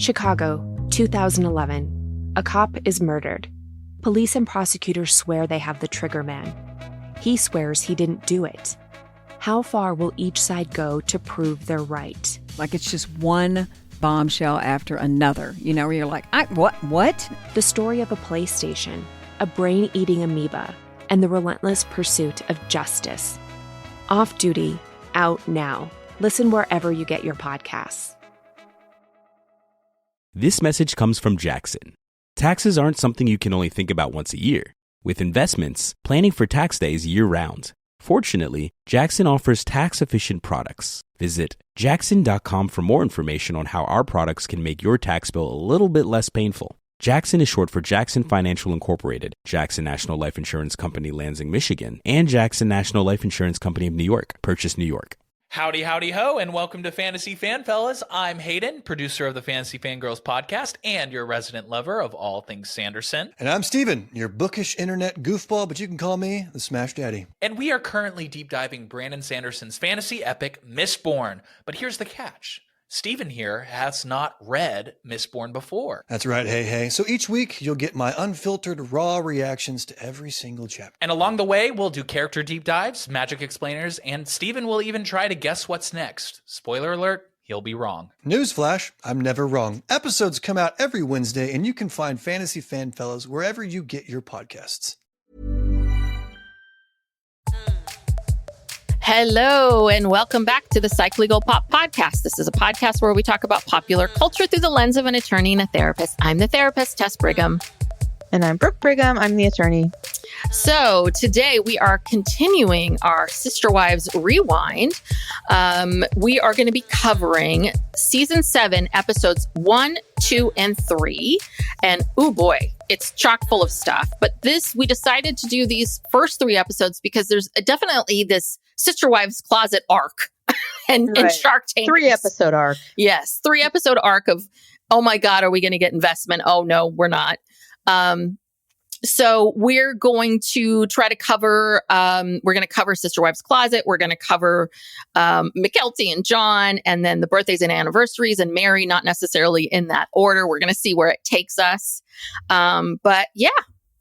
Chicago, 2011. A cop is murdered. Police and prosecutors swear they have the trigger man. He swears he didn't do it. How far will each side go to prove they're right? Like it's just one bombshell after another, where you're like, what? The story of a PlayStation, a brain-eating amoeba, and the relentless pursuit of justice. Off Duty, out now. Listen wherever you get your podcasts. This message comes from Jackson. Taxes aren't something you can only think about once a year. With investments, planning for tax day is year-round. Fortunately, Jackson offers tax-efficient products. Visit jackson.com for more information on how our products can make your tax bill a little bit less painful. Jackson is short for Jackson Financial Incorporated, Jackson National Life Insurance Company, Lansing, Michigan, and Jackson National Life Insurance Company of New York, Purchase, New York. Howdy, howdy, ho, and welcome to Fantasy Fan Fellas. I'm Hayden, producer of the Fantasy Fangirls podcast and your resident lover of all things Sanderson. And I'm Steven, your bookish internet goofball, but you can call me the Smash Daddy. And we are currently deep diving Brandon Sanderson's fantasy epic, Mistborn. But here's the catch. Steven here has not read Mistborn before. That's right, hey. So each week, you'll get my unfiltered, raw reactions to every single chapter. And along the way, we'll do character deep dives, magic explainers, and Steven will even try to guess what's next. Spoiler alert, he'll be wrong. Newsflash, I'm never wrong. Episodes come out every Wednesday, and you can find Fantasy Fan Fellas wherever you get your podcasts. Hello, and welcome back to the Psych Legal Pop Podcast. This is a podcast where we talk about popular culture through the lens of an attorney and a therapist. I'm the therapist, Tess Brigham. And I'm Brooke Brigham. I'm the attorney. So today we are continuing our Sisterwives Rewind. We are going to be covering season 7, episodes 1, 2, and 3. And oh boy, it's chock full of stuff. But we decided to do these first 3 episodes because there's definitely this Sisterwives closet arc and Shark Tank. 3-episode arc. Yes, 3-episode arc of, oh my God, are we going to get investment? Oh no, we're not. So we're going to try to cover, we're going to cover Sisterwives Closet. We're going to cover McKelty and John, and then the birthdays and anniversaries and Mary, not necessarily in that order. We're going to see where it takes us. But yeah,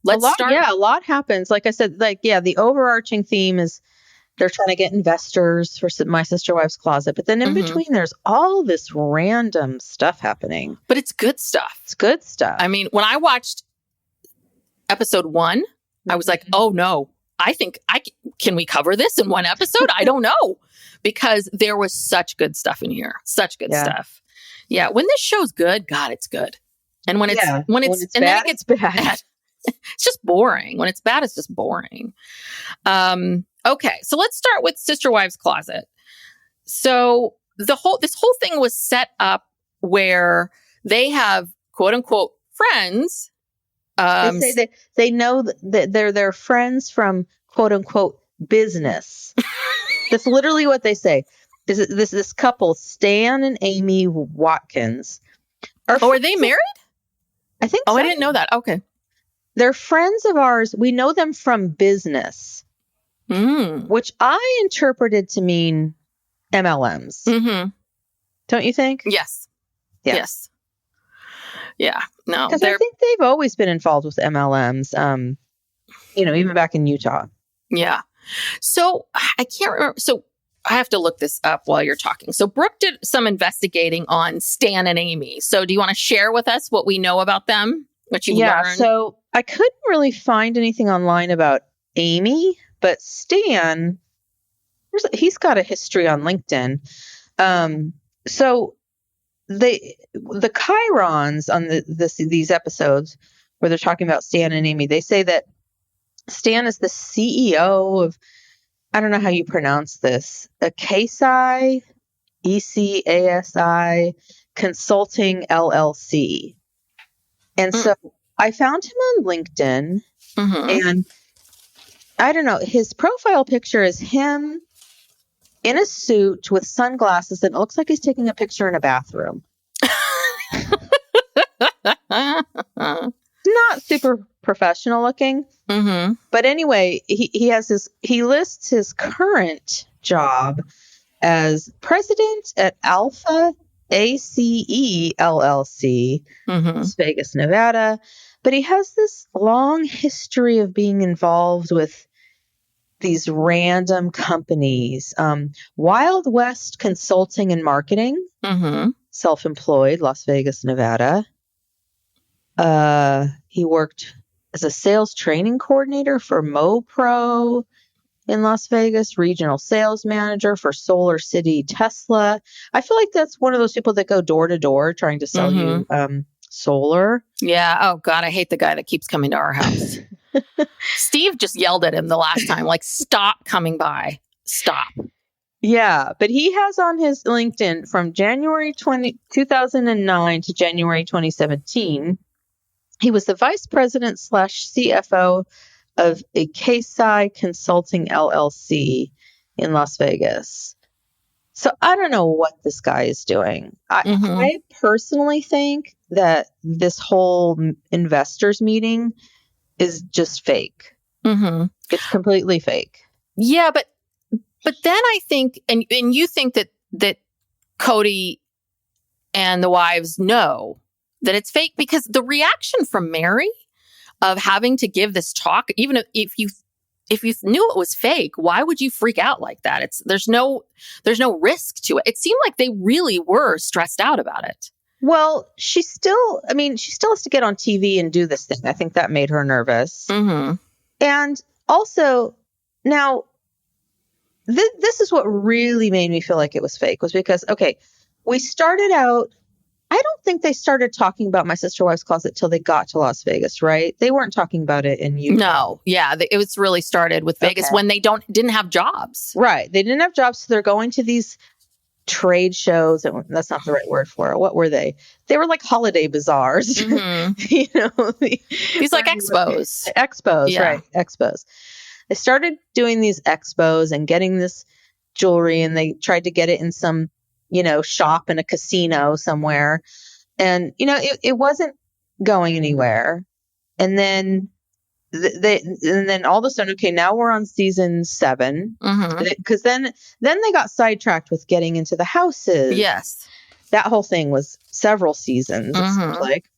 let's start. Yeah, a lot happens. Like I said, the overarching theme is they're trying to get investors for My Sisterwives Closet. But then in between, there's all this random stuff happening. But it's good stuff. It's good stuff. I mean, when I watched episode 1, I was like, oh no, I think can we cover this in one episode? I don't know, because there was such good stuff in here. Such good stuff. Yeah. When this show's good, God, it's good. And when it's bad, then it gets bad. It's just boring. When it's bad, it's just boring. Okay. So let's start with Sisterwives Closet. So this whole thing was set up where they have quote unquote friends. They say that they know that they're their friends from quote unquote business. That's literally what they say. This couple, Stan and Amy Watkins. Are they married? I think so. I didn't know that. Okay. They're friends of ours. We know them from business, which I interpreted to mean MLMs. Mm-hmm. Don't you think? Yes. Yeah. Yes. Yeah. No. Because I think they've always been involved with MLMs, even back in Utah. Yeah. So I can't remember. So I have to look this up while you're talking. So Brooke did some investigating on Stan and Amy. So do you want to share with us what we know about them? What you learned? So I couldn't really find anything online about Amy, but Stan, he's got a history on LinkedIn. So the chyrons on these episodes where they're talking about Stan and Amy, they say that Stan is the CEO of, I don't know how you pronounce this, ECASI Consulting LLC. And so I found him on LinkedIn, and I don't know, his profile picture is him in a suit with sunglasses, and it looks like he's taking a picture in a bathroom. Not super professional looking. But anyway, he lists his current job as president at Alpha ACE LLC, Las Vegas, Nevada. But he has this long history of being involved with these random companies. Wild West Consulting and Marketing, self-employed, Las Vegas, Nevada. He worked as a sales training coordinator for MoPro in Las Vegas, regional sales manager for Solar City Tesla. I feel like that's one of those people that go door to door trying to sell you solar. Yeah. Oh, God, I hate the guy that keeps coming to our house. Steve just yelled at him the last time, like, stop coming by. Stop. Yeah, but he has on his LinkedIn from January 2009 to January 2017, he was the vice president / CFO of a Kasai Consulting LLC in Las Vegas. So I don't know what this guy is doing. I personally think that this whole investors meeting is just fake. It's completely fake. Yeah, but then I think, and you think that Kody and the wives know that it's fake, because the reaction from Mary of having to give this talk, even if you knew it was fake, why would you freak out like that? There's no risk to it. It seemed like they really were stressed out about it. Well, she still has to get on TV and do this thing. I think that made her nervous. And also, now, this is what really made me feel like it was fake, was because, okay, we started out, I don't think they started talking about My Sister Wife's Closet till they got to Las Vegas, right? They weren't talking about it in Utah. No, yeah, it was really started with Vegas when they didn't have jobs. Right, they didn't have jobs, so they're going to these trade shows. That's not the right word for it. What were they? They were like holiday bazaars. You know, these like expos. Right? Expos. They started doing these expos and getting this jewelry, and they tried to get it in some, shop in a casino somewhere. And, it wasn't going anywhere. And then all of a sudden, okay, now we're on season 7. Because then they got sidetracked with getting into the houses. Yes. That whole thing was several seasons, it seems like.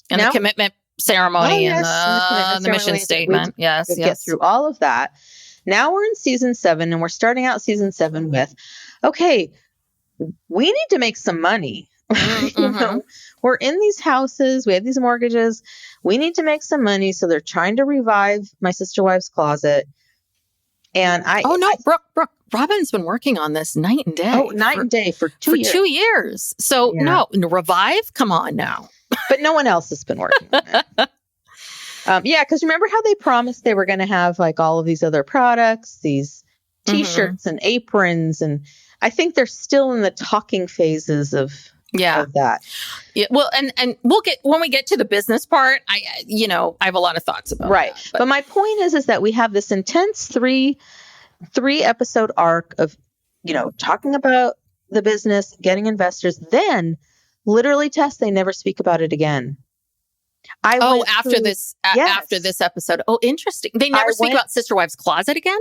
And the commitment ceremony and the mission statement. Yes. Get through all of that. Now we're in season 7, and we're starting out season 7 with, okay, we need to make some money. We're in these houses. We have these mortgages. We need to make some money. So they're trying to revive My Sister Wife's Closet. And Brooke, Robin's been working on this night and day. Oh, night and day for 2 years. 2 years. So no, revive? Come on now. But no one else has been working on it. Because remember how they promised they were going to have like all of these other products, these T-shirts and aprons, and I think they're still in the talking phases of that. Yeah. Well, and we'll get, when we get to the business part, I have a lot of thoughts about that. But my point is that we have this intense three episode arc of, talking about the business, getting investors, then literally, Tess, they never speak about it again. After this episode. Oh, interesting. They never speak about Sister Wife's Closet again?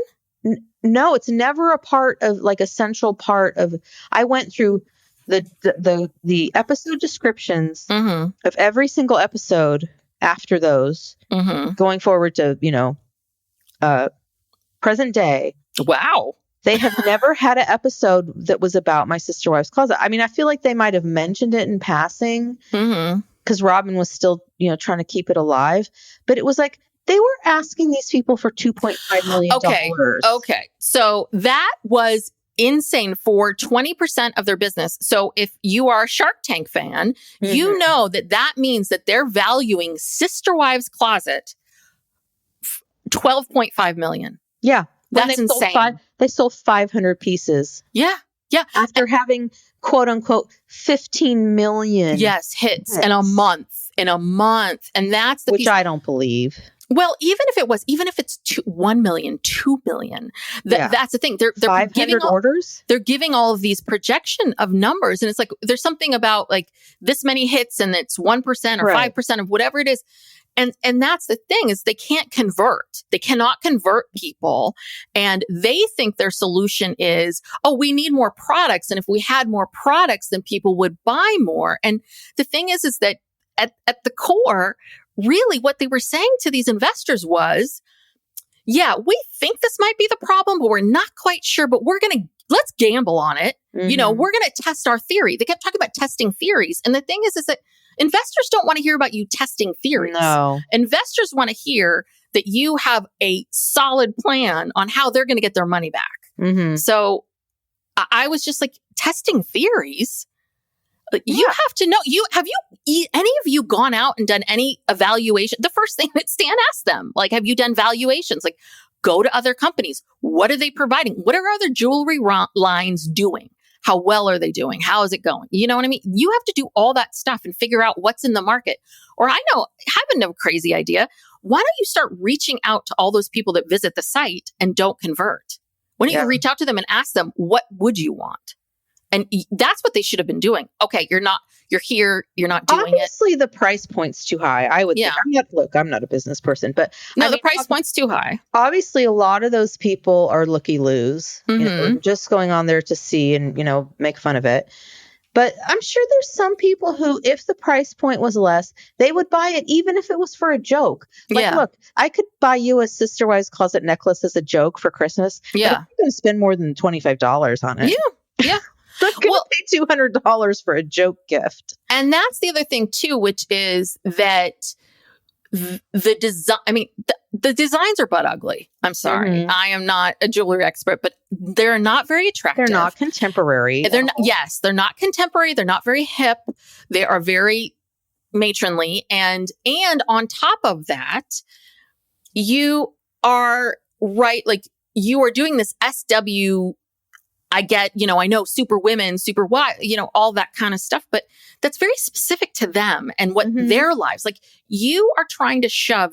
No, it's never a part of, like, a central part of. I went through the episode descriptions of every single episode after those, going forward to present day. Wow. They have never had an episode that was about My Sister Wife's Closet. I mean, I feel like they might have mentioned it in passing because Robin was still, trying to keep it alive. But it was like they were asking these people for $2.5 million. Okay. So that was insane for 20% of their business. So if you are a Shark Tank fan, you know that means that they're valuing Sister Wife's Closet $12.5 million. Yeah. That's insane. They sold 500 pieces. Yeah. After having, quote unquote, 15 million. Yes, hits in a month. And that's the which I don't believe. Well, even if it's 1 million, 2 million, that's the thing. They're 500 orders. They're giving all of these projection of numbers. And it's like, there's something about like this many hits and it's 1% or 5% of whatever it is. And that's the thing is they can't convert. They cannot convert people. And they think their solution is, oh, we need more products. And if we had more products, then people would buy more. And the thing is that at the core, really what they were saying to these investors was, yeah, we think this might be the problem, but we're not quite sure, but let's gamble on it. Mm-hmm. You know, we're going to test our theory. They kept talking about testing theories. And the thing is that investors don't want to hear about you testing theories. No. Investors want to hear that you have a solid plan on how they're going to get their money back. Mm-hmm. So I was just like, testing theories? You have to know. Any of you gone out and done any evaluation? The first thing that Stan asked them, like, have you done valuations? Like, go to other companies. What are they providing? What are other jewelry lines doing? How well are they doing? How is it going? You know what I mean? You have to do all that stuff and figure out what's in the market. Or I have a crazy idea. Why don't you start reaching out to all those people that visit the site and don't convert? Why don't you reach out to them and ask them, what would you want? And that's what they should have been doing. Okay, you're here, you're not doing Obviously, the price point's too high. I would think. I'm not a business person, but the price point's too high. Obviously, a lot of those people are looky-loos, Mm-hmm. just going on there to see and, make fun of it. But I'm sure there's some people who, if the price point was less, they would buy it even if it was for a joke. Like, look, I could buy you a Sisterwife closet necklace as a joke for Christmas. Yeah. But I'm going to spend more than $25 on it. Yeah. I'm going to pay $200 for a joke gift. And that's the other thing too, which is that the design, the designs are butt ugly. I'm sorry. Mm-hmm. I am not a jewelry expert, but they're not very attractive. They're not contemporary. They're not contemporary. They're not very hip. They are very matronly. And on top of that, you are right. Like, you are doing this SW. I get, I know super women, super wide, all that kind of stuff, but that's very specific to them and what their lives, like, you are trying to shove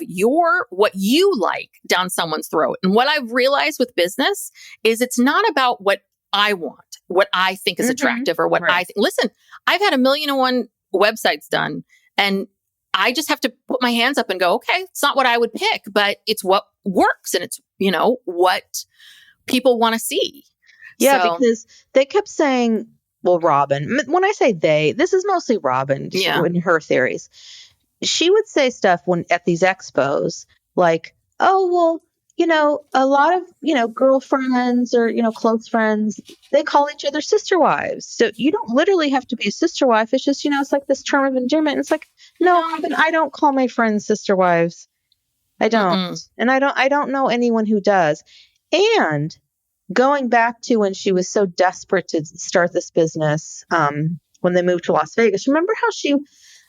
what you like down someone's throat. And what I've realized with business is it's not about what I want, what I think is attractive or what I think. Listen, I've had 1,000,001 websites done, and I just have to put my hands up and go, okay, it's not what I would pick, but it's what works. And it's, what people want to see. Yeah, because they kept saying, well, Robin, when I say they, this is mostly Robin in her theories. She would say stuff at these expos like, oh, well, a lot of, girlfriends or, close friends, they call each other sister wives. So you don't literally have to be a sister wife. It's just, it's like this term of endearment. And it's like, no, Robin, I don't call my friends sister wives. I don't. And I don't know anyone who does. And going back to when she was so desperate to start this business, when they moved to Las Vegas, remember how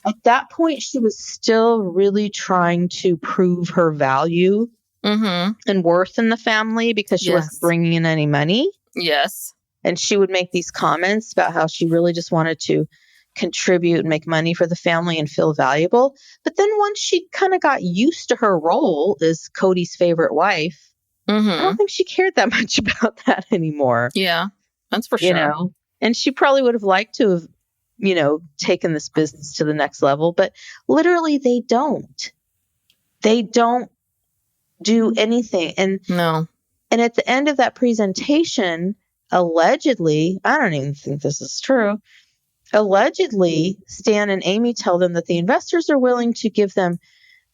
at that point, she was still really trying to prove her value and worth in the family because she wasn't bringing in any money. Yes. And she would make these comments about how she really just wanted to contribute and make money for the family and feel valuable. But then once she kind of got used to her role as Kody's favorite wife, I don't think she cared that much about that anymore. Yeah, that's for sure. And she probably would have liked to have, taken this business to the next level. But literally, they don't. They don't do anything. And at the end of that presentation, allegedly, I don't even think this is true. Allegedly, Stan and Amy tell them that the investors are willing to give them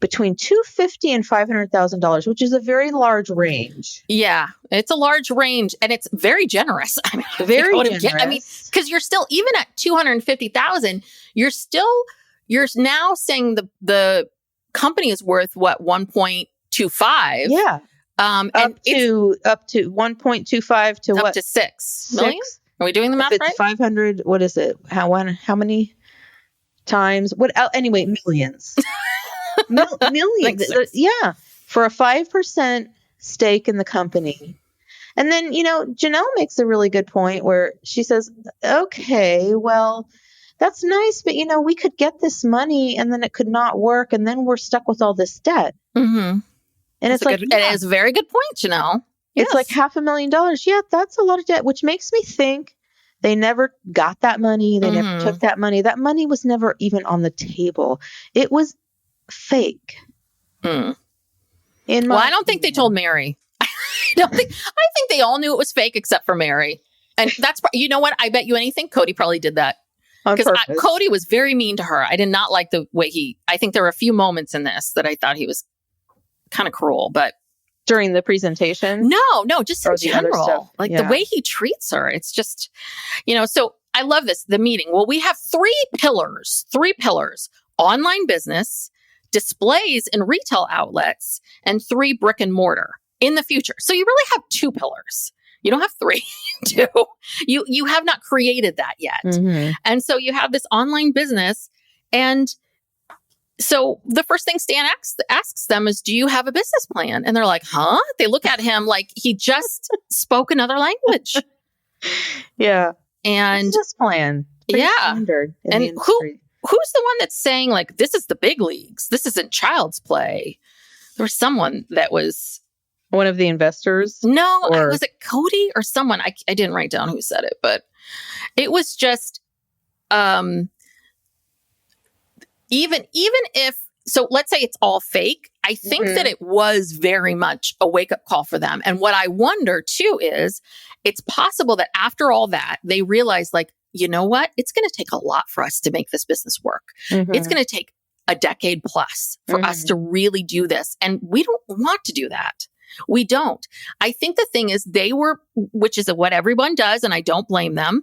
between $250,000 and $500,000, which is a very large range. Yeah, it's a large range, and it's very generous. Very generous. Because you're still, even at $250,000, you're now saying the company is worth what, 1.25? Yeah. Up to 1.25 to up what? To 6 million. Are we doing the math right? 500. What is it? How many times? Anyway, millions. Millions. Yeah. For a 5% stake in the company. And then, Janelle makes a really good point where she says, okay, well, that's nice, but, we could get this money and then it could not work. And then we're stuck with all this debt. Mm-hmm. And it is a very good point, Janelle. It's like $500,000. Yeah, that's a lot of debt, which makes me think they never got that money. They never took that money. That money was never even on the table. It was fake. Mm. Well, I don't think they told Mary. I think they all knew it was fake except for Mary. And that's, you know what? I bet you anything Kody probably did that. Because Kody was very mean to her. I did not like the way I think there were a few moments in this that I thought he was kind of cruel, but. During the presentation? No, just in general. Like the way he treats her. It's just, so I love this, the meeting. Well, we have three pillars, online business, displays in retail outlets, and 3 brick and mortar in the future. So you really have 2 pillars. You don't have 3, you do. You have not created that yet. Mm-hmm. And so you have this online business. And so the first thing Stan asks them is, do you have a business plan? And they're like, huh? They look at him like he just spoke another language. Yeah. And business plan. Pretty standard and who's the one that's saying like, this is the big leagues. This isn't child's play. There was someone that was... One of the investors? No, was it Kody or someone? I didn't write down who said it, but it was just, even if, so let's say it's all fake, I think that it was very much a wake-up call for them. And what I wonder too is, it's possible that after all that, they realized like, you know what? It's going to take a lot for us to make this business work. Mm-hmm. It's going to take a decade plus for us to really do this. And we don't want to do that. We don't. I think the thing is which is what everyone does, and I don't blame them,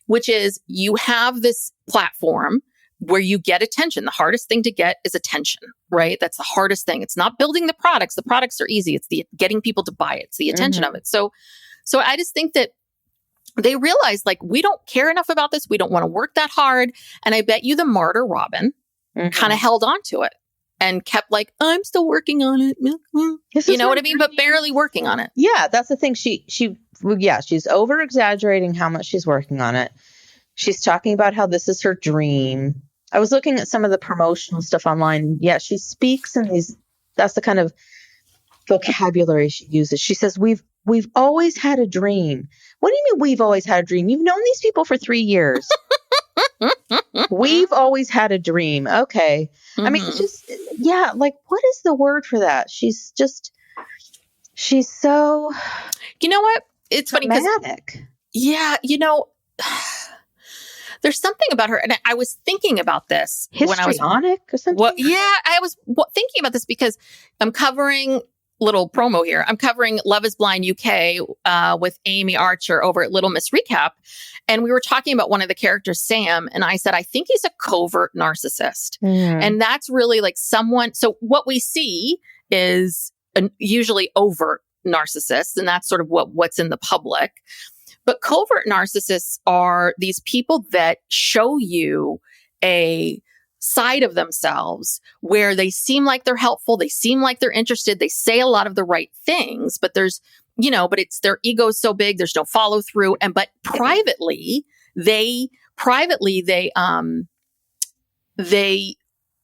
which is you have this platform where you get attention. The hardest thing to get is attention, right? That's the hardest thing. It's not building the products. The products are easy. It's the getting people to buy it. It's the attention of it. So I just think that they realized like, we don't care enough about this. We don't want to work that hard. And I bet you the martyr Robin kind of held on to it. And kept like, I'm still working on it. You know what I mean? But barely working on it. Yeah, that's the thing. She's over exaggerating how much she's working on it. She's talking about how this is her dream. I was looking at some of the promotional stuff online. Yeah, she speaks in that's the kind of vocabulary she uses. She says, we've always had a dream. What do you mean we've always had a dream? You've known these people for 3 years. We've always had a dream. Okay. Mm-hmm. I mean, like, what is the word for that? She's so... You know what? It's dramatic. Funny because... Yeah, there's something about her, and I was thinking about this when I was... Histrionic or something? Well, yeah, I was thinking about this because I'm covering... Little promo here. I'm covering Love is Blind UK with Amy Archer over at Little Miss Recap. And we were talking about one of the characters, Sam. And I said, I think he's a covert narcissist. And that's really like someone. So what we see is usually overt narcissists. And that's sort of what's in the public. But covert narcissists are these people that show you a side of themselves where they seem like they're helpful. They seem like they're interested. They say a lot of the right things, but there's, but it's their ego's so big. There's no follow through. But privately, they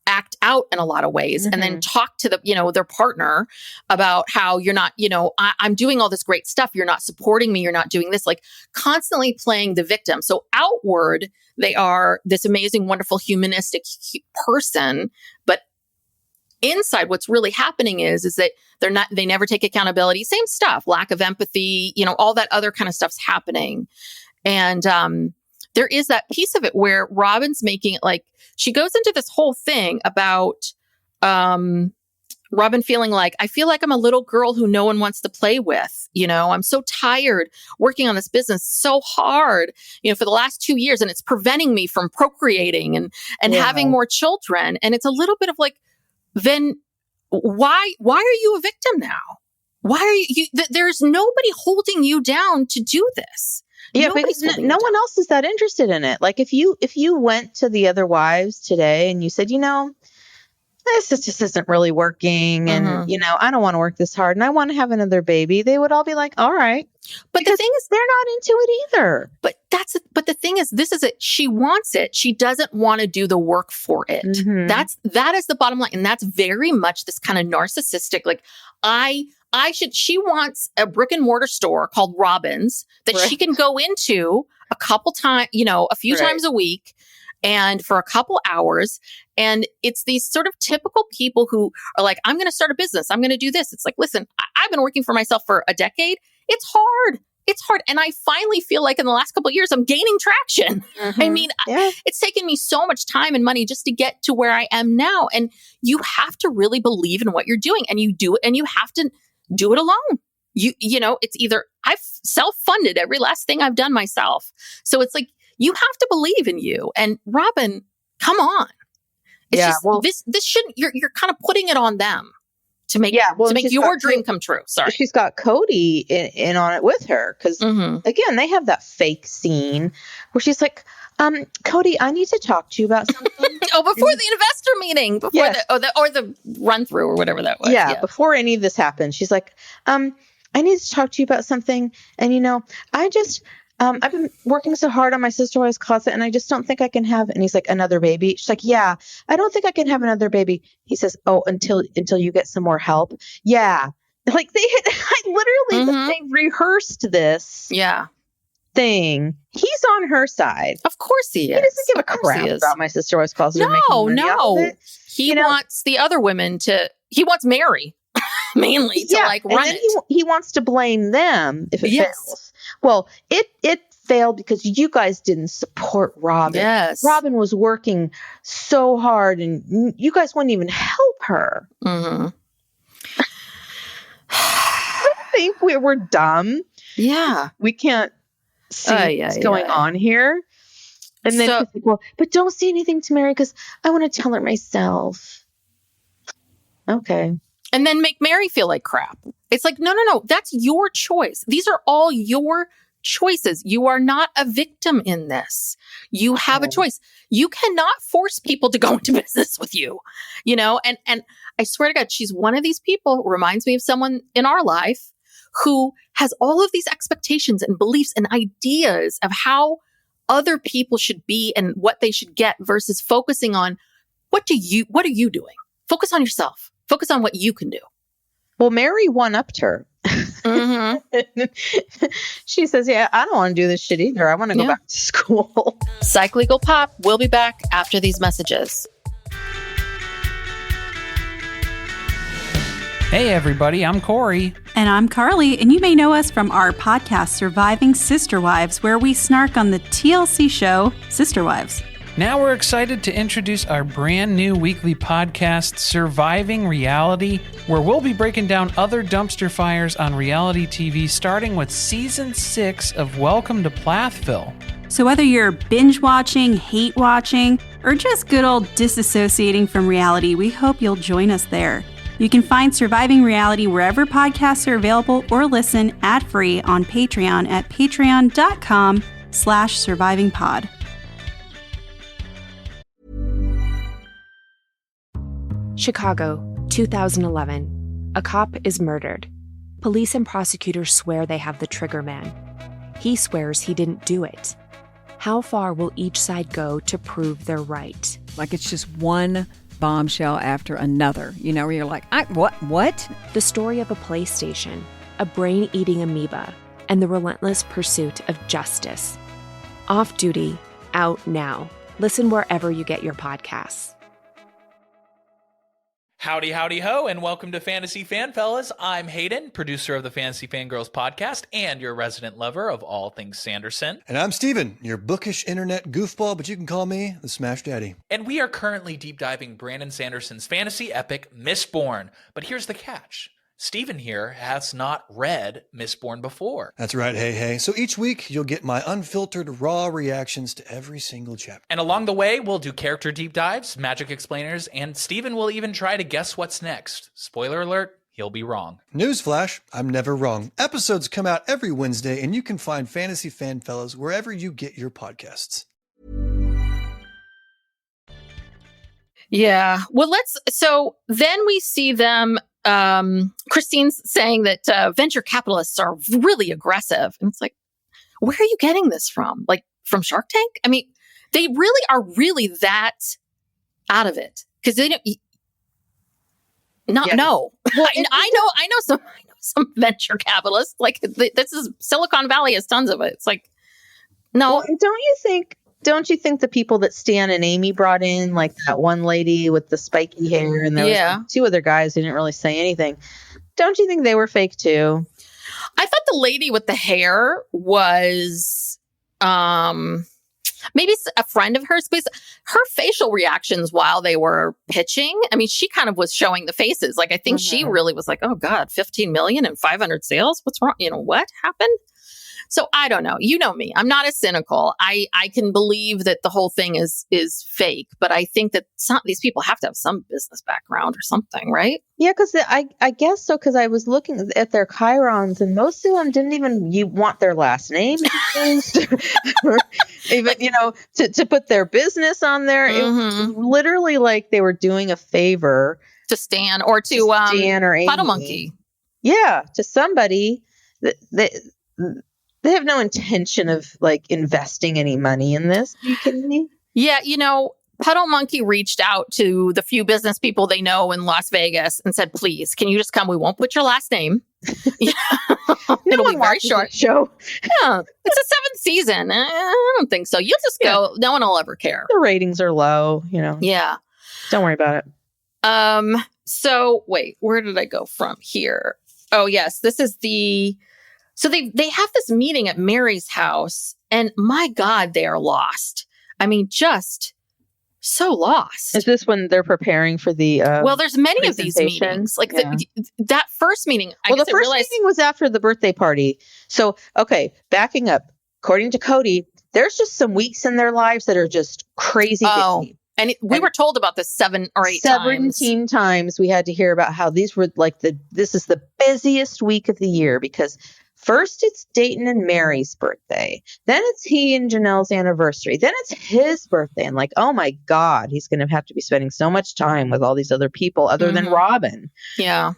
act out in a lot of ways and then talk to their partner about how you're not, I'm doing all this great stuff. You're not supporting me. You're not doing this, like constantly playing the victim. So outward, they are this amazing, wonderful, humanistic person. But inside, what's really happening is that they never take accountability. Same stuff, lack of empathy, all that other kind of stuff's happening. And there is that piece of it where Robin's making it like, she goes into this whole thing about Robin feeling like, I feel like I'm a little girl who no one wants to play with. I'm so tired working on this business so hard, for the last 2 years, and it's preventing me from procreating and having more children. And it's a little bit of like, then why are you a victim now? Why are you there's nobody holding you down to do this. Yeah, because no one else is that interested in it. Like if you went to the other wives today and you said, this just isn't really working. And, I don't want to work this hard and I want to have another baby. They would all be like, all right. But the thing is, they're not into it either. But the thing is, this is it. She wants it. She doesn't want to do the work for it. Mm-hmm. That is the bottom line. And that's very much this kind of narcissistic, like she wants a brick and mortar store called Robin's that she can go into a couple times, a few times a week and for a couple hours. And it's these sort of typical people who are like, I'm going to start a business. I'm going to do this. It's like, listen, I've been working for myself for a decade. It's hard. It's hard. And I finally feel like in the last couple of years, I'm gaining traction. I mean, it's taken me so much time and money just to get to where I am now. And you have to really believe in what you're doing, and you do it, and you have to do it alone. You know, it's either I've self-funded every last thing I've done myself. So it's like, you have to believe in you. And Robin, come on. It's just, this shouldn't, you're kind of putting it on them to make your dream come true. Sorry. She's got Kody in on it with her. Cause again, they have that fake scene where she's like, Kody, I need to talk to you about something. Before the investor meeting, before the run through or whatever that was. Yeah. Before any of this happened, she's like, I need to talk to you about something. And, you know, I've been working so hard on my Sisterwife's closet, and I just don't think I can have, and he's like, another baby. She's like, yeah, I don't think I can have another baby. He says, oh, until you get some more help. Yeah. Like they rehearsed this thing. He's on her side. Of course he is. He doesn't give a crap about my Sisterwife's closet. No. He wants the other women he wants Mary mainly to run it. He wants to blame them if it fails. Well, it failed because you guys didn't support Robin. Yes. Robin was working so hard, and you guys wouldn't even help her. I think we were dumb. Yeah. We can't see what's going on here. And then she's like, well, but don't say anything to Mary because I want to tell her myself. Okay. And then make Mary feel like crap. It's like, no. That's your choice. These are all your choices. You are not a victim in this. You have a choice. You cannot force people to go into business with you, you know? And I swear to God, she's one of these people, reminds me of someone in our life who has all of these expectations and beliefs and ideas of how other people should be and what they should get versus focusing on what are you doing? Focus on yourself. Focus on what you can do. Well, Mary one-upped her. She says, yeah, I don't want to do this shit either. I want to go back to school. Psych Legal Pop. We'll be back after these messages. Hey, everybody. I'm Corey. And I'm Carly. And you may know us from our podcast, Surviving Sisterwives, where we snark on the TLC show, Sisterwives. Now we're excited to introduce our brand new weekly podcast, Surviving Reality, where we'll be breaking down other dumpster fires on reality TV, starting with Season 6 of Welcome to Plathville. So whether you're binge watching, hate watching, or just good old disassociating from reality, we hope you'll join us there. You can find Surviving Reality wherever podcasts are available or listen ad-free on Patreon at patreon.com/survivingpod. Chicago, 2011. A cop is murdered. Police and prosecutors swear they have the trigger man. He swears he didn't do it. How far will each side go to prove they're right? Like it's just one bombshell after another, you know, where you're like, what? The story of a PlayStation, a brain-eating amoeba, and the relentless pursuit of justice. Off Duty, out now. Listen wherever you get your podcasts. Howdy, howdy, ho, and welcome to Fantasy Fanfellas. I'm Hayden, producer of the Fantasy Fangirls podcast and your resident lover of all things Sanderson. And I'm Steven, your bookish internet goofball, but you can call me the Smash Daddy. And we are currently deep diving Brandon Sanderson's fantasy epic, Mistborn. But here's the catch. Steven here has not read Mistborn before. That's right, hey. So each week, you'll get my unfiltered, raw reactions to every single chapter. And along the way, we'll do character deep dives, magic explainers, and Steven will even try to guess what's next. Spoiler alert, he'll be wrong. Newsflash, I'm never wrong. Episodes come out every Wednesday, and you can find Fantasy Fanfellas wherever you get your podcasts. Yeah. Well, so then we see them, Christine's saying that venture capitalists are really aggressive. And it's like, where are you getting this from? Like from Shark Tank? I mean, they really are that out of it. Because they don't know. Well, I know some venture capitalists. Like this is Silicon Valley has tons of it. It's like, no. Well, don't you think don't you think the people that Stan and Amy brought in, like that one lady with the spiky hair, and there was like 2 other guys who didn't really say anything, don't you think they were fake too? I thought the lady with the hair was maybe a friend of hers, because her facial reactions while they were pitching, I mean, she kind of was showing the faces. Like, I think she really was like, oh God, 15 million and 500 sales. What's wrong? You know, what happened? So I don't know. You know me. I'm not as cynical. I can believe that the whole thing is fake, but I think that these people have to have some business background or something, right? Yeah, because I guess so. Because I was looking at their chyrons, and most of them didn't even want their last name changed, or even to put their business on there. It was literally like they were doing a favor to Stan or to Stan or Amy. Puddle Monkey. Yeah, to somebody that they have no intention of like investing any money in this. Are you kidding me? Yeah, Puddle Monkey reached out to the few business people they know in Las Vegas and said, please, can you just come? We won't put your last name. It'll be very short. Show. Yeah, it's a 7th season. I don't think so. You'll just go. No one will ever care. The ratings are low, Yeah. Don't worry about it. So wait, where did I go from here? Oh, yes. This is so they have this meeting at Mary's house, and my God, they are lost. I mean, just so lost. Is this when they're preparing for the well, there's many of these meetings. Like that first meeting. The first meeting was after the birthday party. So, okay, backing up. According to Kody, there's just some weeks in their lives that are just crazy busy. And we were told about this 7 or 8 times. 17 times we had to hear about how these were like this is the busiest week of the year, because first it's Dayton and Mary's birthday. Then it's he and Janelle's anniversary. Then it's his birthday. And like, oh my God, he's going to have to be spending so much time with all these other people other than Robin. Yeah.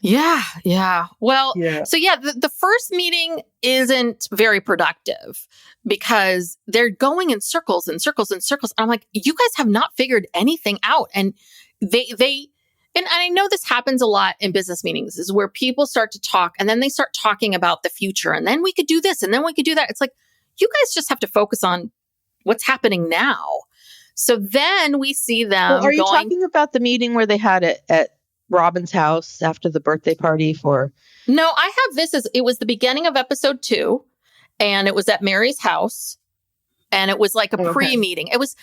Yeah. Well, so the first meeting isn't very productive because they're going in circles and circles and circles. I'm like, you guys have not figured anything out. And and I know this happens a lot in business meetings, is where people start to talk and then they start talking about the future. And then we could do this and then we could do that. It's like, you guys just have to focus on what's happening now. So then we see them. Well, are you talking about the meeting where they had it at Robin's house after the birthday party for? No, I have this as it was the beginning of episode 2, and it was at Mary's house, and it was like a pre-meeting. It was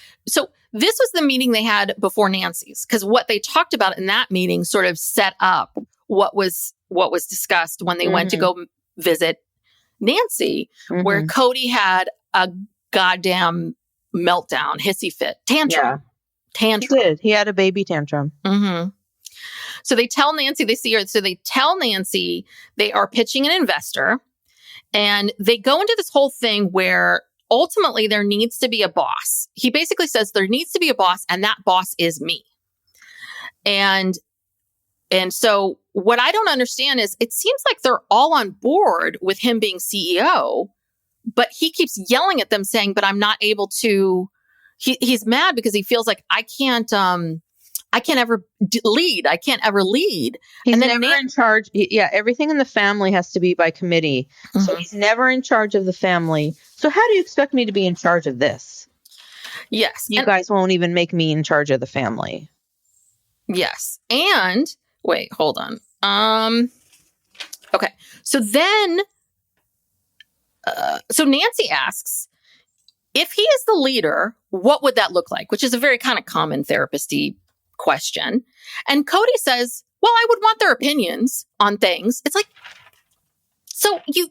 this was the meeting they had before Nancy's, because what they talked about in that meeting sort of set up what was discussed when they went to go visit Nancy, where Kody had a goddamn meltdown, hissy fit, tantrum. He did. He had a baby tantrum. So they tell Nancy, they see her. So they tell Nancy they are pitching an investor, and they go into this whole thing where ultimately there needs to be a boss. He basically says there needs to be a boss, and that boss is me. And so what I don't understand is it seems like they're all on board with him being CEO, but he keeps yelling at them saying, but I'm not able to, he's mad because he feels like I can't ever lead. I can't ever lead. He's and then never in charge. Yeah, everything in the family has to be by committee. So he's never in charge of the family. So how do you expect me to be in charge of this? Yes. You guys won't even make me in charge of the family. Yes. And wait, hold on. Okay. So then, so Nancy asks, if he is the leader, what would that look like? Which is a very kind of common therapist-y question. And Kody says, well, I would want their opinions on things. It's like, so you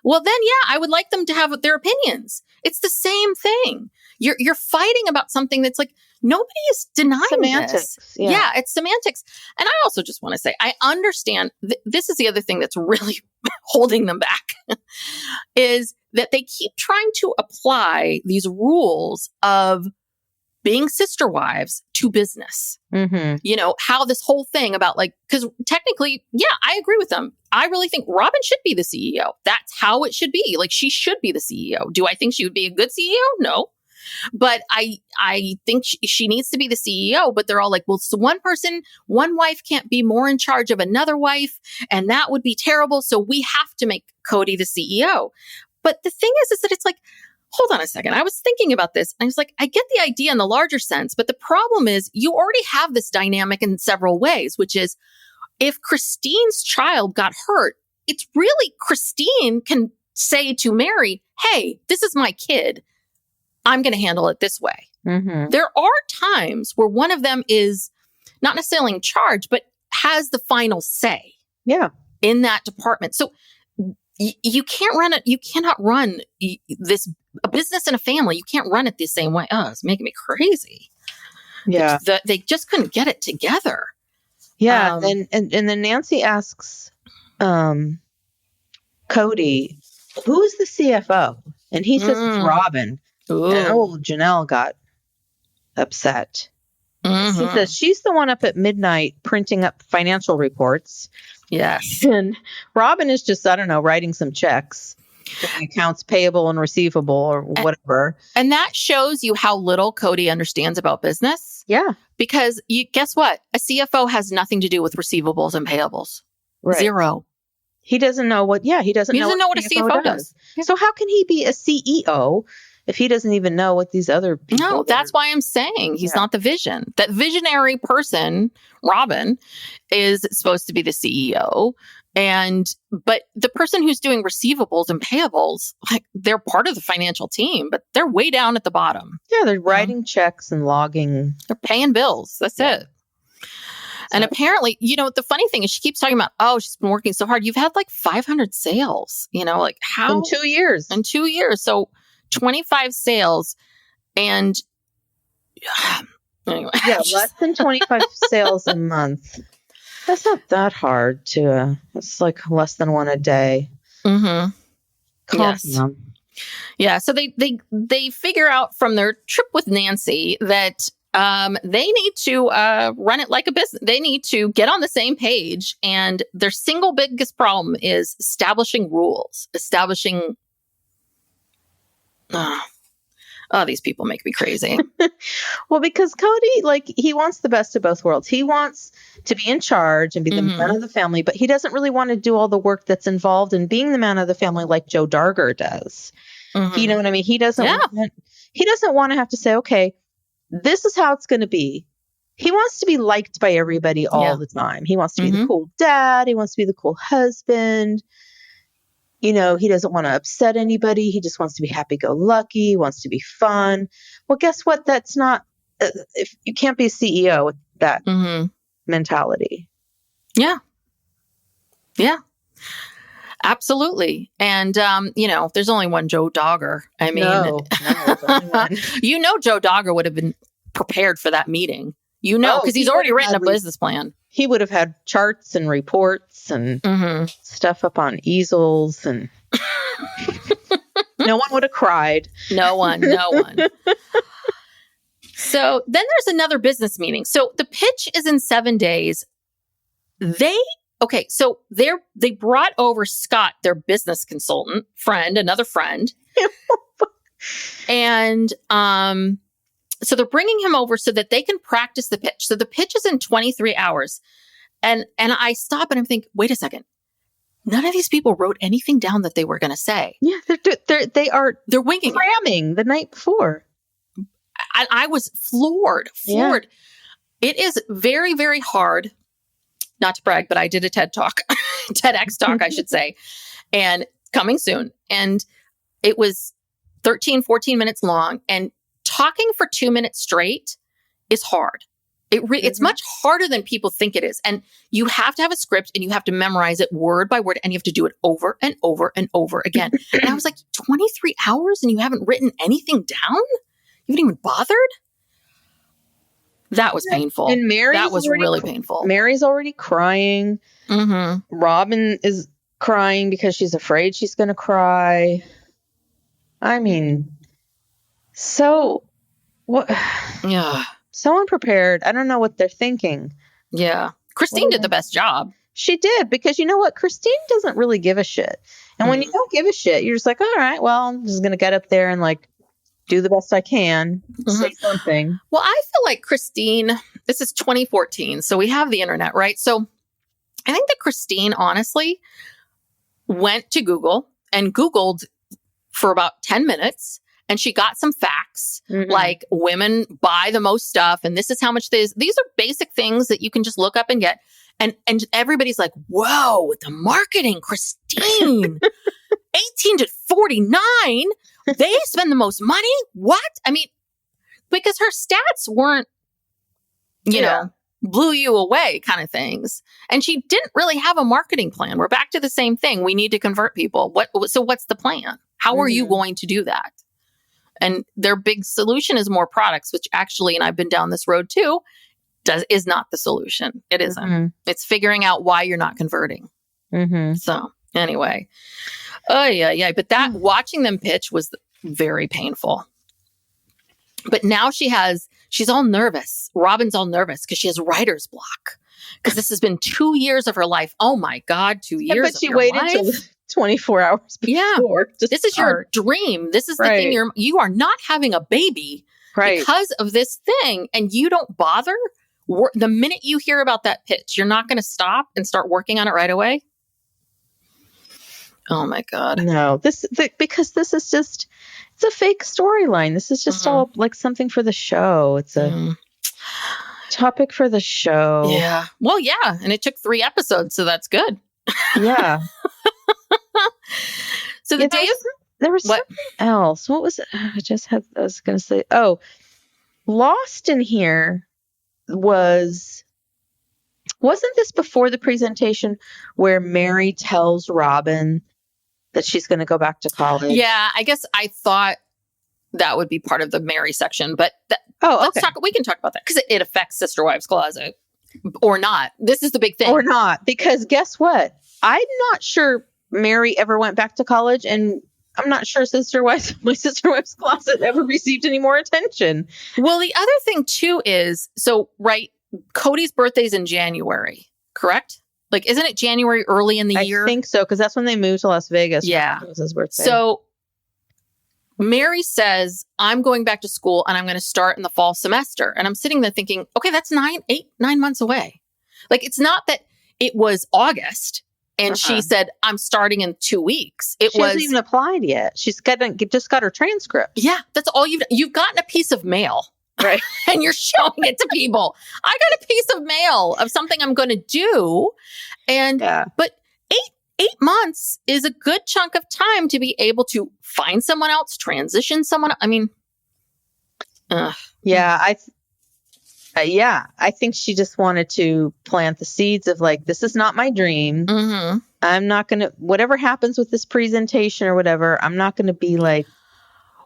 well then, yeah, I would like them to have their opinions. It's the same thing. You're fighting about something that's like, nobody is denying semantics. This. Yeah, it's semantics. And I also just want to say, I understand this is the other thing that's really holding them back is that they keep trying to apply these rules of being sister wives to business. How this whole thing about like, because technically, yeah, I agree with them. I really think Robin should be the CEO. That's how it should be. Like, she should be the CEO. Do I think she would be a good CEO? No. But I think she needs to be the CEO, but they're all like, well, so one wife can't be more in charge of another wife, and that would be terrible. So we have to make Kody the CEO. But the thing is that it's like, hold on a second. I was thinking about this. And I was like, I get the idea in the larger sense, but the problem is you already have this dynamic in several ways, which is if Christine's child got hurt, it's really Christine can say to Mary, hey, this is my kid. I'm going to handle it this way. Mm-hmm. There are times where one of them is not necessarily in charge, but has the final say in that department. So you can't run it. You cannot run a business and a family. You can't run it the same way. Oh, it's making me crazy. Yeah. They just couldn't get it together. Yeah. And then Nancy asks Kody, who's the CFO? And he says it's Robin. Ooh. And old Janelle got upset. Mm-hmm. He says she's the one up at midnight printing up financial reports. Yes. And Robin is just, I don't know, writing some checks, accounts payable and receivable or whatever. And that shows you how little Kody understands about business. Yeah. Because guess what? A CFO has nothing to do with receivables and payables. Right. Zero. He doesn't know what, he doesn't know what a CFO does. Yeah. So how can he be a CEO if he doesn't even know what these other people No, that's why I'm saying he's not the vision. That visionary person, Robin, is supposed to be the CEO. But the person who's doing receivables and payables, like they're part of the financial team, but they're way down at the bottom. Yeah, they're writing checks and logging. They're paying bills. That's it. And apparently, the funny thing is she keeps talking about, she's been working so hard. You've had like 500 sales, like how? In 2 years. In 2 years. So 25 sales and anyway. Yeah, less than 25 sales a month. That's not that hard it's like less than one a day. Mm-hmm. Calm down. Yeah. So they figure out from their trip with Nancy that they need to run it like a business. They need to get on the same page. And their single biggest problem is establishing rules, these people make me crazy. Well, because Kody, he wants the best of both worlds. He wants to be in charge and be the man of the family, but he doesn't really want to do all the work that's involved in being the man of the family like Joe Darger does. Mm-hmm. You know what I mean? He doesn't want to have to say, okay, this is how it's going to be. He wants to be liked by everybody all the time. He wants to be the cool dad. He wants to be the cool husband. He doesn't want to upset anybody. He just wants to be happy-go-lucky. He wants to be fun. Well, guess what? That's not, if you can't be a CEO with that mentality. Yeah. Yeah. Absolutely. And, there's only one Joe Dogger. I mean, no, there's only one. Joe Dogger would have been prepared for that meeting. Because he's already written a business plan. He would have had charts and reports and stuff up on easels and no one would have cried. No one. So then there's another business meeting. So the pitch is in 7 days. They brought over Scott, their business consultant another friend. And, so they're bringing him over so that they can practice the pitch. So the pitch is in 23 hours. And I stop and I'm thinking, wait a second. None of these people wrote anything down that they were going to say. Yeah, they're winging cramming the night before. I was floored. Yeah. It is very, very hard. Not to brag, but I did a TED talk, TEDx talk, I should say, and coming soon. And it was 13, 14 minutes long. And talking for 2 minutes straight is hard. It's much harder than people think it is. And you have to have a script and you have to memorize it word by word and you have to do it over and over and over again. And I was like, 23 hours and you haven't written anything down? You haven't even bothered? That was painful. And that was really painful. Mary's already crying. Mm-hmm. Robin is crying because she's afraid she's going to cry. I mean... So, what? Yeah. So unprepared. I don't know what they're thinking. Yeah. Christine did the best job. She did, because you know what? Christine doesn't really give a shit. And when you don't give a shit, you're just like, all right, well, I'm just going to get up there and do the best I can, say something. Well, I feel like Christine, this is 2014, so we have the internet, right? So I think that Christine honestly went to Google and Googled for about 10 minutes. And she got some facts, like women buy the most stuff. And this is how much these are basic things that you can just look up and get. And everybody's like, whoa, with the marketing, Christine, 18 to 49, they spend the most money? What? I mean, because her stats weren't, you know, blew you away kind of things. And she didn't really have a marketing plan. We're back to the same thing. We need to convert people. So what's the plan? How are you going to do that? And their big solution is more products, which actually, and I've been down this road too, is not the solution. It isn't. It's figuring out why you're not converting. So anyway, but that watching them pitch was very painful. But now she's all nervous. Robin's all nervous because she has writer's block. Because this has been 2 years of her life. Oh my God, 2 years. But she waited till 24 hours before. This is your dream. This is the thing. You are not having a baby because of this thing, and you don't bother. The minute you hear about that pitch, you're not going to stop and start working on it right away. Oh my God. No, because this is just, it's a fake storyline. This is just all like something for the show. It's a topic for the show. Yeah. Well, yeah. And it took 3 episodes, so that's good. Yeah. So the day there was something else. What was it? I was going to say, Lost in here wasn't this before the presentation where Mary tells Robin that she's going to go back to college? Yeah, I guess I thought that would be part of the Mary section, but we can talk about that because it affects Sisterwife's Closet or not. This is the big thing. Or not, because guess what? I'm not sure Mary ever went back to college, and I'm not sure my Sisterwife's Closet ever received any more attention. Well, the other thing too is, Kody's birthday's in January, correct? Like, isn't it January early in the year? I think so, because that's when they moved to Las Vegas. Yeah. It was his birthday. So Mary says, I'm going back to school and I'm going to start in the fall semester. And I'm sitting there thinking, okay, that's 9 months away. Like, it's not that it was August and she said, I'm starting in 2 weeks. She hasn't even applied yet. She's just got her transcript. Yeah. That's all you've gotten a piece of mail. Right. And you're showing it to people. I got a piece of mail of something I'm going to do. And, but 8 months is a good chunk of time to be able to find someone else, transition someone. I mean, yeah, I think she just wanted to plant the seeds of like, this is not my dream. I'm not going to, whatever happens with this presentation or whatever, I'm not going to be like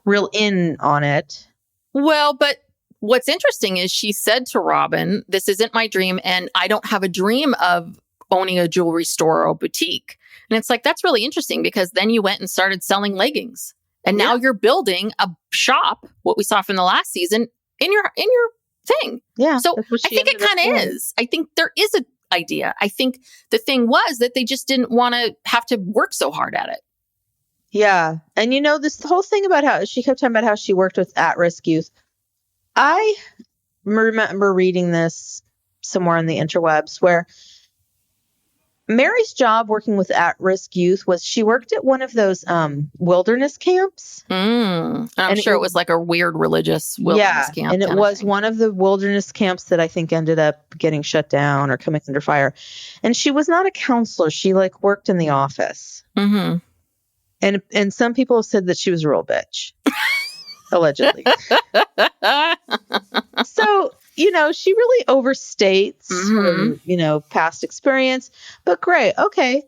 real in on it. Well, but what's interesting is she said to Robin, this isn't my dream, and I don't have a dream of owning a jewelry store or boutique. And it's like, that's really interesting because then you went and started selling leggings. And now you're building a shop, what we saw from the last season, in your thing. Yeah. So I think it kind of is. I think there is an idea. I think the thing was that they just didn't want to have to work so hard at it. Yeah. And this whole thing about how she kept talking about how she worked with at-risk youth. I remember reading this somewhere on the interwebs where Mary's job working with at-risk youth was she worked at one of those wilderness camps. I'm sure it was like a weird religious wilderness camp. And it was one of the wilderness camps that I think ended up getting shut down or coming under fire. And she was not a counselor. She worked in the office. And some people have said that she was a real bitch. Allegedly. So, she really overstates her, past experience. But great. Okay.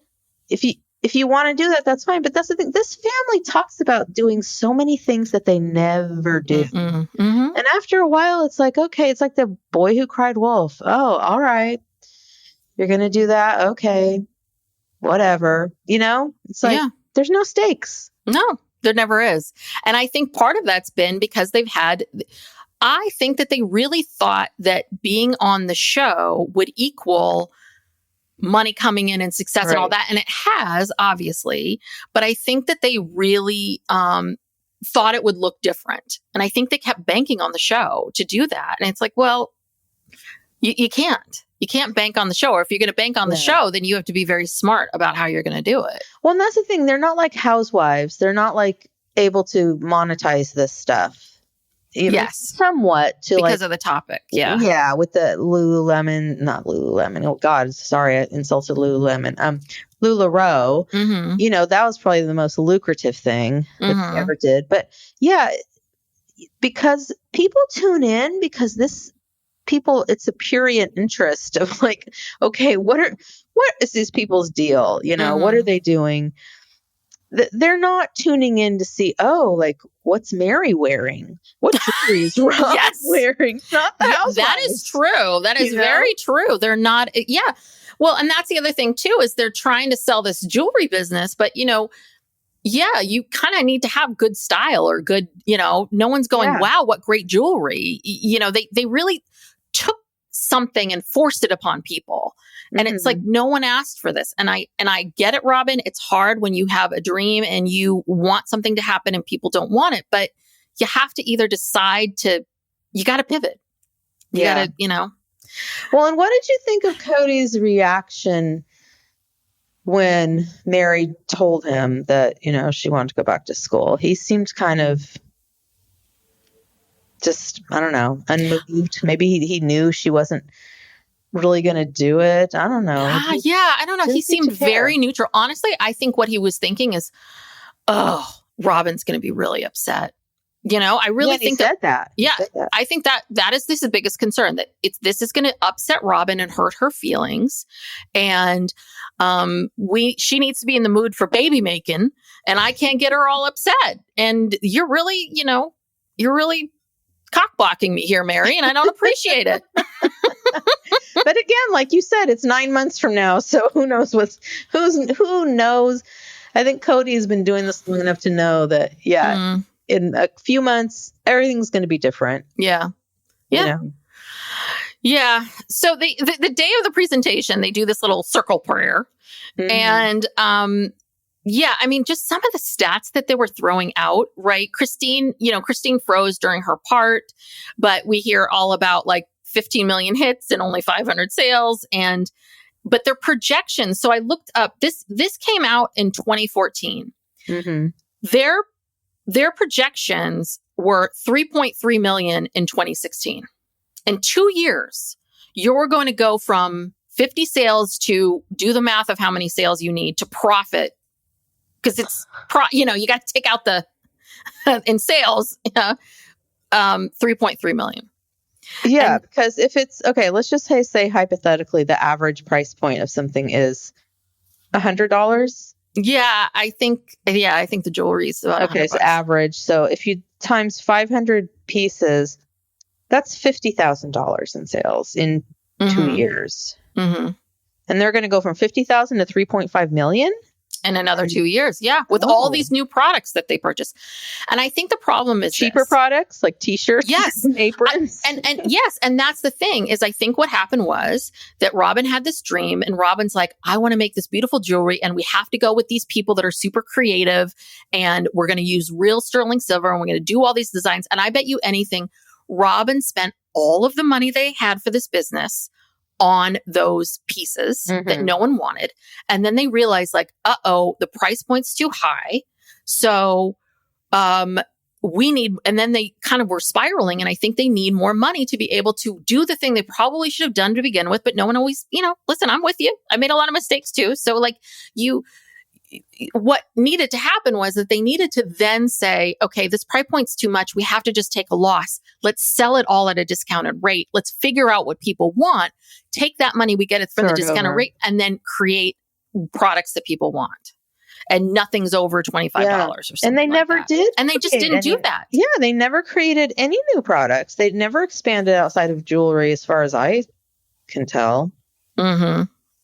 If you want to do that, that's fine. But that's the thing. This family talks about doing so many things that they never do. And after a while, it's like, okay, it's like the boy who cried wolf. Oh, all right. You're going to do that. Okay. Whatever. It's like, there's no stakes. No. There never is. And I think part of that's been because I think that they really thought that being on the show would equal money coming in and success and all that. And it has, obviously. But I think that they really thought it would look different. And I think they kept banking on the show to do that. And it's like, well, you can't. You can't bank on the show. Or if you're going to bank on the show, then you have to be very smart about how you're going to do it. Well, and that's the thing. They're not like housewives. They're not like able to monetize this stuff. Even Yes. somewhat to because of the topic. Yeah. Yeah, with the not Lululemon. Oh God, sorry, I insulted Lululemon. LuLaRoe. Mm-hmm. You know, that was probably the most lucrative thing that they ever did. But yeah, because people tune in because it's a purient interest of like, okay, what is these people's deal? You know, what are they doing? They're not tuning in to see, like, what's Mary wearing? What jewelry is Rob wearing? Not the housewives. That is true. That is very true. They're not. Yeah. Well, and that's the other thing too, is they're trying to sell this jewelry business, but you kind of need to have good style or good, no one's going, wow, what great jewelry. They really took something and forced it upon people. And it's like, no one asked for this. And I get it, Robin. It's hard when you have a dream and you want something to happen and people don't want it, but you have to either decide you got to pivot. You got to, Well, and what did you think of Kody's reaction when Mary told him that, she wanted to go back to school? He seemed kind of just, I don't know, unmoved. Maybe he knew she wasn't really going to do it. I don't know. I don't know. He seemed very neutral. Honestly, I think what he was thinking is, Robin's going to be really upset. I really think that. Yeah, I think this is the biggest concern, that this is going to upset Robin and hurt her feelings, and she needs to be in the mood for baby making, and I can't get her all upset. And you're really, cock blocking me here, Mary, and I don't appreciate it. But again, like you said, it's 9 months from now, so who knows who knows? I think Kody's been doing this long enough to know that, in a few months, everything's going to be different. Yeah. Yeah. Yeah. So the day of the presentation, they do this little circle prayer. And, just some of the stats that they were throwing out, right? Christine froze during her part, but we hear all about like 15 million hits and only 500 sales. But their projections. So I looked up, this came out in 2014. Their projections were 3.3 million in 2016. In 2 years, you're going to go from 50 sales to do the math of how many sales you need to profit. Because it's, you got to take out the, in sales, 3.3 million. Yeah, because if it's, okay, let's just say hypothetically, the average price point of something is $100. Yeah, I think the jewelry is about $100. So average. So if you times 500 pieces, that's $50,000 in sales in 2 years. And they're going to go from 50,000 to 3.5 million? In another 2 years. Yeah. With all these new products that they purchase. And I think the problem is cheaper products like t-shirts. Yes. And aprons. And yes. And that's the thing, is I think what happened was that Robin had this dream, and Robin's like, I want to make this beautiful jewelry, and we have to go with these people that are super creative, and we're going to use real sterling silver, and we're going to do all these designs. And I bet you anything, Robin spent all of the money they had for this business on those pieces that no one wanted. And then they realized, like, the price point's too high. So we need, and then they kind of were spiraling. And I think they need more money to be able to do the thing they probably should have done to begin with. But no one always, listen, I'm with you. I made a lot of mistakes too. So like what needed to happen was that they needed to then say, okay, this price point's too much. We have to just take a loss. Let's sell it all at a discounted rate. Let's figure out what people want. Take that money we get it from the discounted rate, and then create products that people want. And nothing's over $25 or something. And they never did. And they just didn't do that. Yeah, they never created any new products. They never expanded outside of jewelry, as far as I can tell.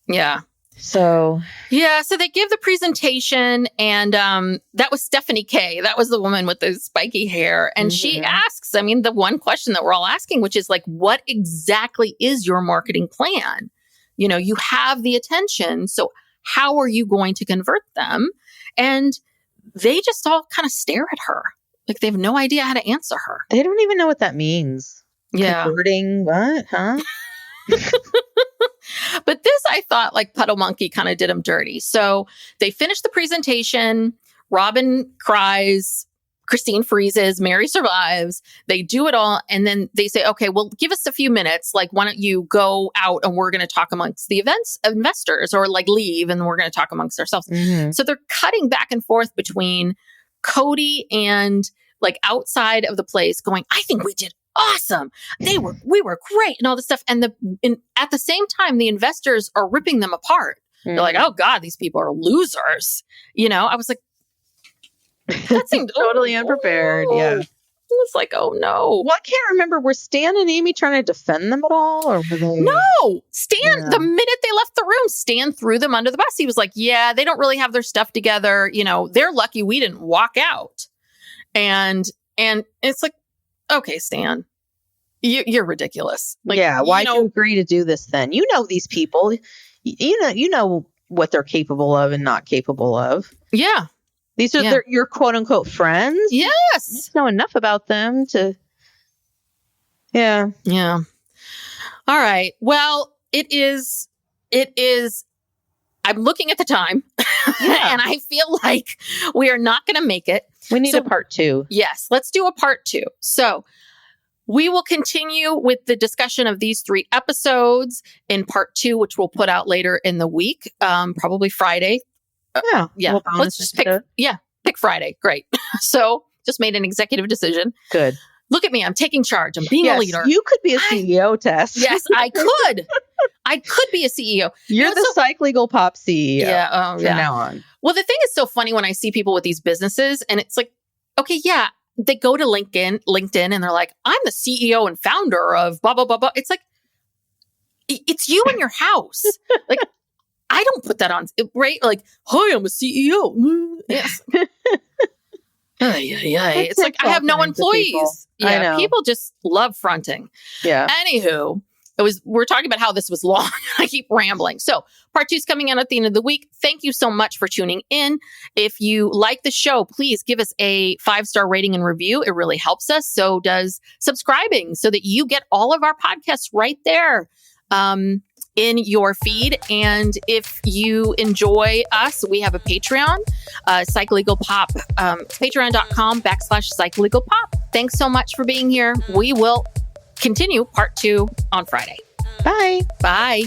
Yeah. So they give the presentation, and that was Stephanie K. That was the woman with the spiky hair. And she asks, the one question that we're all asking, which is like, what exactly is your marketing plan? You have the attention. So how are you going to convert them? And they just all kind of stare at her. Like they have no idea how to answer her. They don't even know what that means. Yeah. Converting what? Huh? But this, I thought, like, Puddle Monkey kind of did him dirty. So they finished the presentation. Robin cries. Christine freezes, Mary survives. They do it all. And then they say, okay, well, give us a few minutes. Like, why don't you go out and we're going to talk amongst the investors, or like leave and we're going to talk amongst ourselves. Mm-hmm. So they're cutting back and forth between Kody and like outside of the place going, I think we did awesome. We were great and all this stuff. And at the same time, the investors are ripping them apart. Mm-hmm. They're like, oh God, these people are losers. I was like, that seemed totally unprepared. Yeah. It was like, oh no. Well, I can't remember. Were Stan and Amy trying to defend them at all? Or were they? No. Stan, the minute they left the room, Stan threw them under the bus. He was like, yeah, they don't really have their stuff together. They're lucky we didn't walk out. And it's like, okay, Stan, you're ridiculous. Like, yeah. Why'd you agree to do this then? You know these people. You know what they're capable of and not capable of. Yeah. These are your quote unquote friends. Yes. You know enough about them to. Yeah. Yeah. All right. Well, it is. I'm looking at the time and I feel like we are not going to make it. We need a part 2. Yes. Let's do a part 2. So we will continue with the discussion of these 3 episodes in part 2, which we'll put out later in the week, probably Friday. Yeah. Let's just pick Friday. Great. So just made an executive decision. Good. Look at me. I'm taking charge. I'm being a leader. You could be a CEO, Tess. Yes, I could. I could be a CEO. You're the Psych Legal Pop CEO. Yeah. From now on. Well, the thing is so funny when I see people with these businesses and it's like, okay, yeah, they go to LinkedIn and they're like, I'm the CEO and founder of blah, blah, blah, blah. It's like, it's you in your house. Like, I don't put that on, right? Like, hi, I'm a CEO. Yes. It's like, I have no employees. I know. People just love fronting. Yeah. Anywho, we're talking about how this was long. I keep rambling. So part 2 is coming out at the end of the week. Thank you so much for tuning in. If you like the show, please give us a 5-star rating and review. It really helps us. So does subscribing so that you get all of our podcasts right there in your feed. And if you enjoy us, we have a Patreon, Psych Legal Pop, patreon.com/Psych Legal Pop. Thanks so much for being here. We will continue part 2 on Friday. Bye. Bye.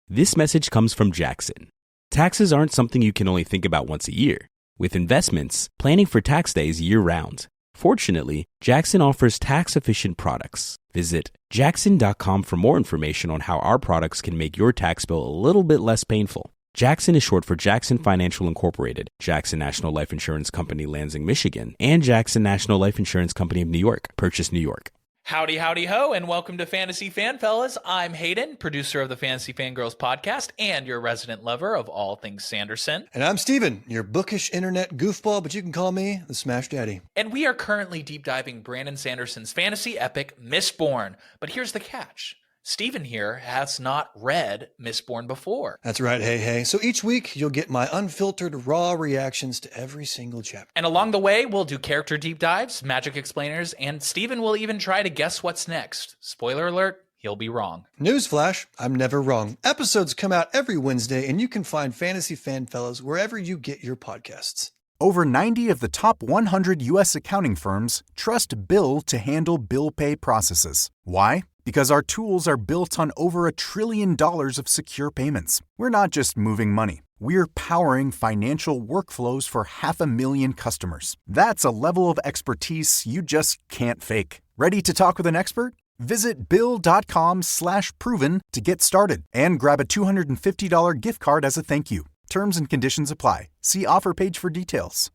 This message comes from Jackson. Taxes aren't something you can only think about once a year. With investments, planning for tax day is year-round. Fortunately, Jackson offers tax-efficient products. Visit jackson.com for more information on how our products can make your tax bill a little bit less painful. Jackson is short for Jackson Financial Incorporated, Jackson National Life Insurance Company, Lansing, Michigan, and Jackson National Life Insurance Company of New York, Purchase, New York. Howdy, howdy, ho, and welcome to Fantasy Fan Fellas. I'm Hayden, producer of the Fantasy Fangirls podcast and your resident lover of all things Sanderson. And I'm Steven, your bookish internet goofball, but you can call me the Smash Daddy. And we are currently deep diving Brandon Sanderson's fantasy epic, Mistborn. But here's the catch. Steven here has not read Mistborn before. That's right, hey. So each week, you'll get my unfiltered, raw reactions to every single chapter. And along the way, we'll do character deep dives, magic explainers, and Steven will even try to guess what's next. Spoiler alert, he'll be wrong. Newsflash, I'm never wrong. Episodes come out every Wednesday, and you can find Fantasy Fan Fellas wherever you get your podcasts. Over 90 of the top 100 U.S. accounting firms trust Bill to handle bill pay processes. Why? Because our tools are built on over $1 trillion of secure payments. We're not just moving money. We're powering financial workflows for 500,000 customers. That's a level of expertise you just can't fake. Ready to talk with an expert? Visit Bill.com/proven to get started and grab a $250 gift card as a thank you. Terms and conditions apply. See offer page for details.